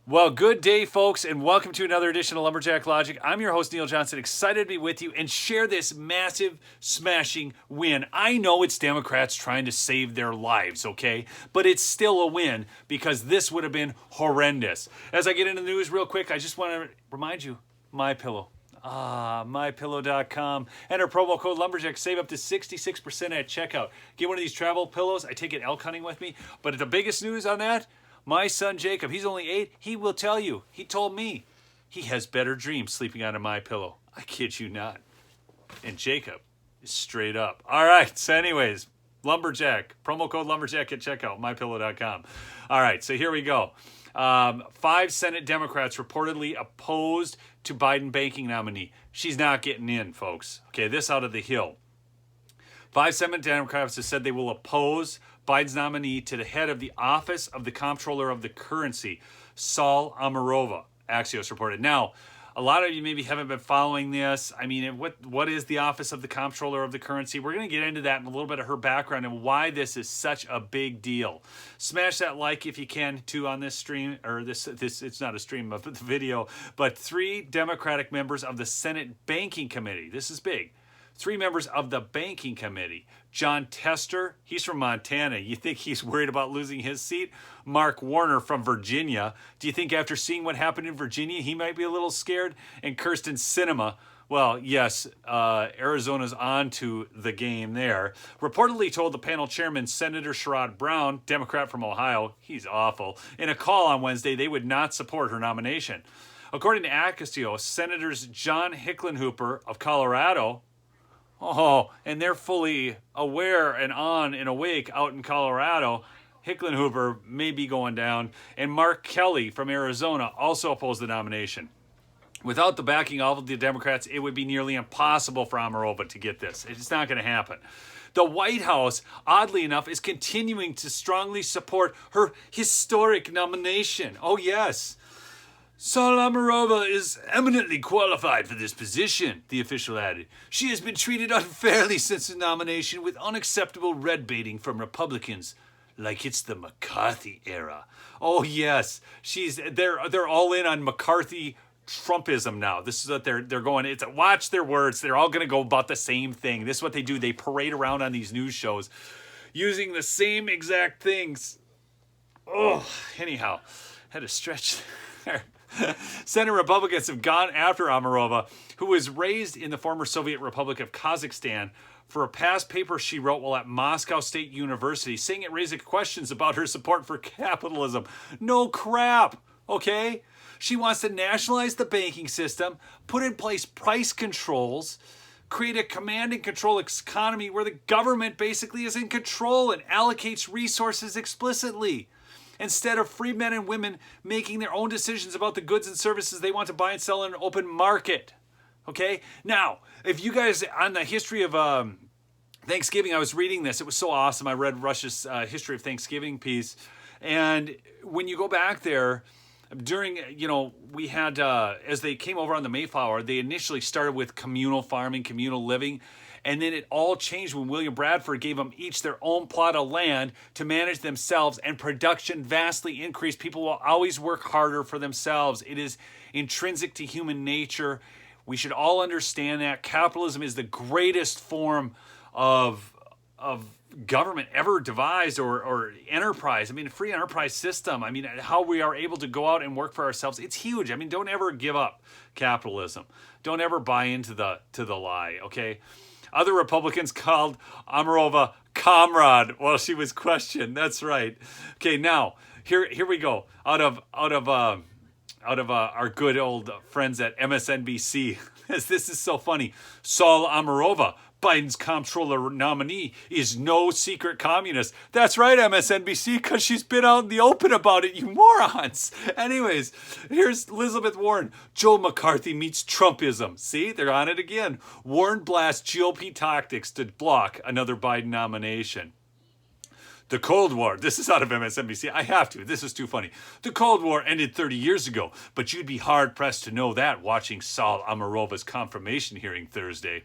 Well, good day, folks, and welcome to another edition of Lumberjack Logic. I'm your host, Neil Johnson, excited to be with you and share this massive, smashing win. I know it's Democrats trying to save their lives, okay? But it's still a win because this would have been horrendous. As I get into the news real quick, I just want to remind you, MyPillow. MyPillow.com. Enter promo code Lumberjack. Save up to 66% at checkout. Get one of these travel pillows. I take it elk hunting with me. But the biggest news on that, my son Jacob, he's only 8. He will tell you. He told me he has better dreams sleeping on a MyPillow. I kid you not. And Jacob is straight up. All right. So anyways, Lumberjack. Promo code Lumberjack at checkout. MyPillow.com. All right. So here we go. 5 Senate Democrats reportedly opposed to Biden banking nominee. She's not getting in, folks. Okay, this out of the Hill. 5 Senate Democrats have said they will oppose Biden's nominee to the head of the Office of the Comptroller of the Currency, Saul Amarova, Axios reported. Now, a lot of you maybe haven't been following this. I mean, what is the Office of the Comptroller of the Currency? We're going to get into that and a little bit of her background and why this is such a big deal. Smash that like if you can too on this stream, or this it's not a stream of the video, but 3 Democratic members of the Senate Banking Committee. This is big. 3 members of the Banking Committee. John Tester, he's from Montana. You think he's worried about losing his seat? Mark Warner from Virginia. Do you think after seeing what happened in Virginia, he might be a little scared? And Kirsten Sinema. Well, yes, Arizona's on to the game there. Reportedly told the panel chairman, Senator Sherrod Brown, Democrat from Ohio, he's awful, in a call on Wednesday, they would not support her nomination. According to Axios, Senators John Hickenlooper of Colorado, and they're fully aware and on and awake out in Colorado. Hickenlooper may be going down. And Mark Kelly from Arizona also opposed the nomination. Without the backing of the Democrats, it would be nearly impossible for Amarova to get this. It's not going to happen. The White House, oddly enough, is continuing to strongly support her historic nomination. Oh, yes. Saul Amarova is eminently qualified for this position, the official added. She has been treated unfairly since the nomination with unacceptable red baiting from Republicans, like it's the McCarthy era. Oh yes, they're all in on McCarthy Trumpism now. This is what they're going. It's watch their words. They're all going to go about the same thing. This is what they do. They parade around on these news shows, using the same exact things. Anyhow, had to stretch there. Senate Republicans have gone after Amarova, who was raised in the former Soviet Republic of Kazakhstan, for a past paper she wrote while at Moscow State University, saying it raised questions about her support for capitalism. No crap, okay? She wants to nationalize the banking system, put in place price controls, create a command and control economy where the government basically is in control and allocates resources explicitly, instead of free men and women making their own decisions about the goods and services they want to buy and sell in an open market. Okay? Now, if you guys, on the history of Thanksgiving, I was reading this. It was so awesome. I read Rush's History of Thanksgiving piece. And when you go back there, during, we had, as they came over on the Mayflower, they initially started with communal farming, communal living. And then it all changed when William Bradford gave them each their own plot of land to manage themselves, and production vastly increased. People will always work harder for themselves. It is intrinsic to human nature. We should all understand that. Capitalism is the greatest form of government ever devised, or enterprise. I mean, a free enterprise system. I mean, how we are able to go out and work for ourselves. It's huge. I mean, don't ever give up capitalism. Don't ever buy into the lie, okay? Other Republicans called Amarova comrade while she was questioned. That's right. Okay, now here we go. Out of our good old friends at MSNBC, this is so funny. Saul Amarova, Biden's comptroller nominee, is no secret communist. That's right, MSNBC, because she's been out in the open about it, you morons. Anyways, here's Elizabeth Warren. Joe McCarthy meets Trumpism. See, they're on it again. Warren blasts GOP tactics to block another Biden nomination. The Cold War, this is out of MSNBC, I have to, this is too funny. The Cold War ended 30 years ago, but you'd be hard-pressed to know that watching Saul Amarova's confirmation hearing Thursday.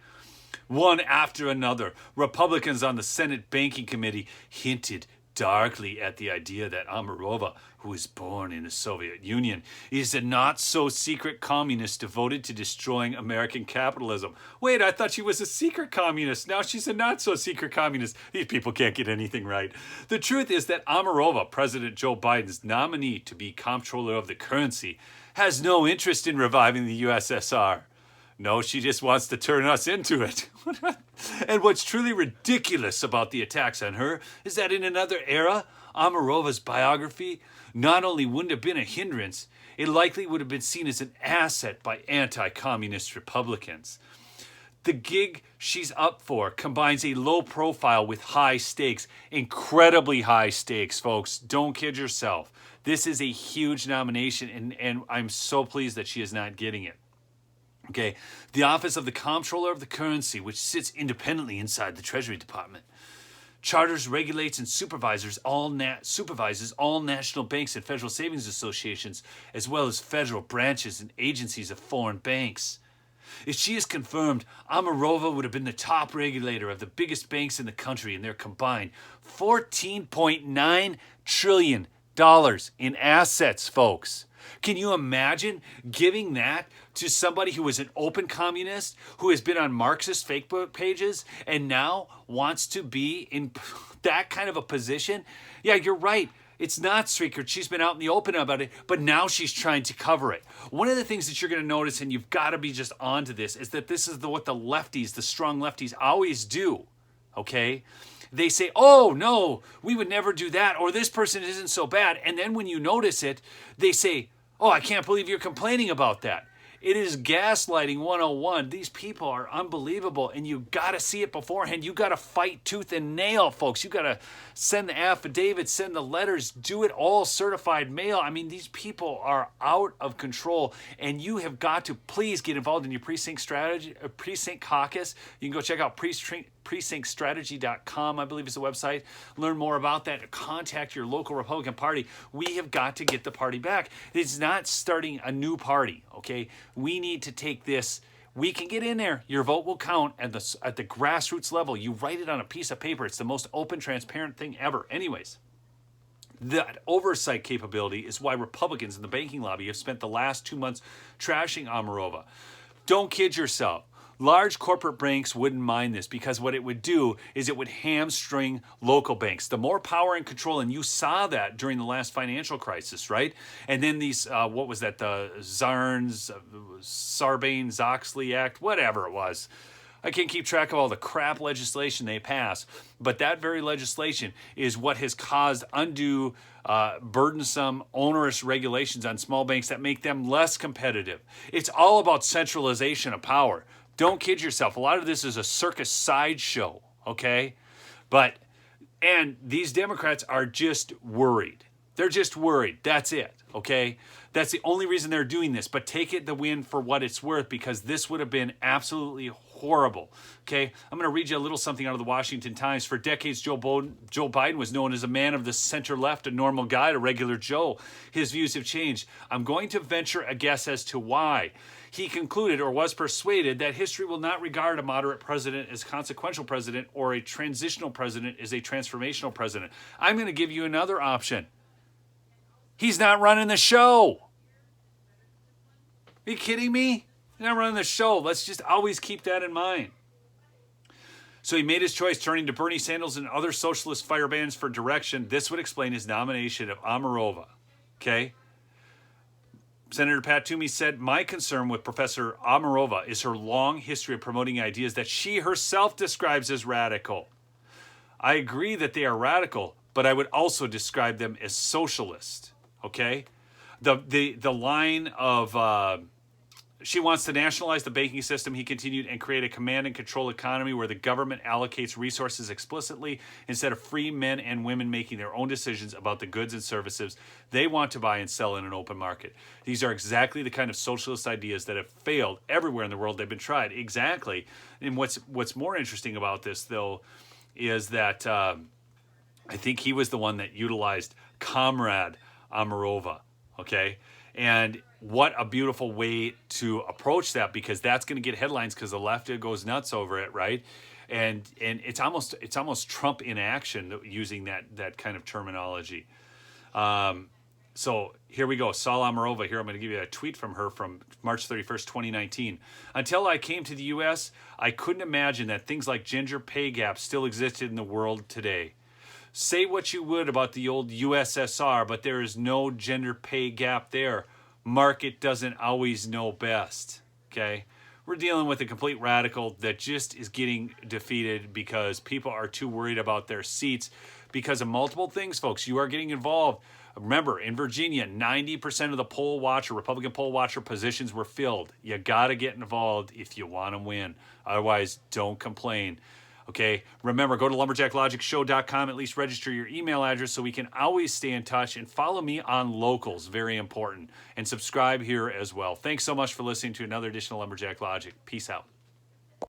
One after another, Republicans on the Senate Banking Committee hinted darkly at the idea that Amarova, who was born in the Soviet Union, is a not-so-secret communist devoted to destroying American capitalism. Wait, I thought she was a secret communist. Now she's a not-so-secret communist. These people can't get anything right. The truth is that Amarova, President Joe Biden's nominee to be comptroller of the currency, has no interest in reviving the USSR. No, she just wants to turn us into it. And what's truly ridiculous about the attacks on her is that in another era, Amarova's biography not only wouldn't have been a hindrance, it likely would have been seen as an asset by anti-communist Republicans. The gig she's up for combines a low profile with high stakes, incredibly high stakes, folks. Don't kid yourself. This is a huge nomination, and I'm so pleased that she is not getting it. Okay, the Office of the Comptroller of the Currency, which sits independently inside the Treasury Department, charters, regulates, and supervises all national banks and federal savings associations, as well as federal branches and agencies of foreign banks. If she is confirmed, Amarova would have been the top regulator of the biggest banks in the country in their combined $14.9 trillion in assets, folks. Can you imagine giving that to somebody who is an open communist, who has been on Marxist Facebook pages, and now wants to be in that kind of a position? Yeah, you're right. It's not secret. She's been out in the open about it, but now she's trying to cover it. One of the things that you're going to notice, and you've got to be just onto this, is that this is what the lefties, the strong lefties, always do, okay? They say, oh, no, we would never do that, or this person isn't so bad. And then when you notice it, they say, oh, I can't believe you're complaining about that. It is gaslighting 101. These people are unbelievable, and you got to see it beforehand. You got to fight tooth and nail, folks. You got to send the affidavits, send the letters, do it all certified mail. I mean, these people are out of control, and you have got to please get involved in your precinct caucus. You can go check out precinctstrategy.com, I believe is the website. Learn more about that. Contact your local Republican Party. We have got to get the party back. It's not starting a new party, okay? We need to take this. We can get in there. Your vote will count at the grassroots level. You write it on a piece of paper. It's the most open, transparent thing ever. Anyways, that oversight capability is why Republicans in the banking lobby have spent the last 2 months trashing Amarova. Don't kid yourself. Large corporate banks wouldn't mind this, because what it would do is it would hamstring local banks. The more power and control, and you saw that during the last financial crisis, right? And then these, what was that, the Sarbanes-Oxley Act, whatever it was. I can't keep track of all the crap legislation they pass, but that very legislation is what has caused undue, burdensome, onerous regulations on small banks that make them less competitive. It's all about centralization of power. Don't kid yourself. A lot of this is a circus sideshow, okay? And these Democrats are just worried. They're just worried. That's it, okay? That's the only reason they're doing this. But take it the win for what it's worth, because this would have been absolutely horrible, okay? I'm going to read you a little something out of the Washington Times. For decades, Joe Biden was known as a man of the center-left, a normal guy, a regular Joe. His views have changed. I'm going to venture a guess as to why. He concluded, or was persuaded, that history will not regard a moderate president as a consequential president, or a transitional president as a transformational president. I'm going to give you another option. He's not running the show. Are you kidding me? He's not running the show. Let's just always keep that in mind. So he made his choice, turning to Bernie Sanders and other socialist firebrands for direction. This would explain his nomination of Amarova. Okay? Senator Pat Toomey said, my concern with Professor Amarova is her long history of promoting ideas that she herself describes as radical. I agree that they are radical, but I would also describe them as socialist. Okay? The line of she wants to nationalize the banking system, he continued, and create a command and control economy where the government allocates resources explicitly instead of free men and women making their own decisions about the goods and services they want to buy and sell in an open market. These are exactly the kind of socialist ideas that have failed everywhere in the world. They've been tried. Exactly. And what's more interesting about this, though, is that I think he was the one that utilized Comrade Amarova, okay? And what a beautiful way to approach that, because that's going to get headlines because the left goes nuts over it, right? and it's almost Trump in action using that kind of terminology. So here we go. Saul Amarova here. I'm going to give you a tweet from her from March 31st, 2019. Until I came to the U.S., I couldn't imagine that things like gender pay gaps still existed in the world today. Say what you would about the old USSR, but there is no gender pay gap there. Market doesn't always know best. Okay? We're dealing with a complete radical that just is getting defeated because people are too worried about their seats because of multiple things, folks. You are getting involved. Remember, in Virginia, 90% of the Republican poll watcher positions were filled. You got to get involved if you want to win. Otherwise, don't complain. Okay, remember, go to lumberjacklogicshow.com, at least register your email address so we can always stay in touch, and follow me on Locals, very important, and subscribe here as well. Thanks so much for listening to another edition of Lumberjack Logic. Peace out.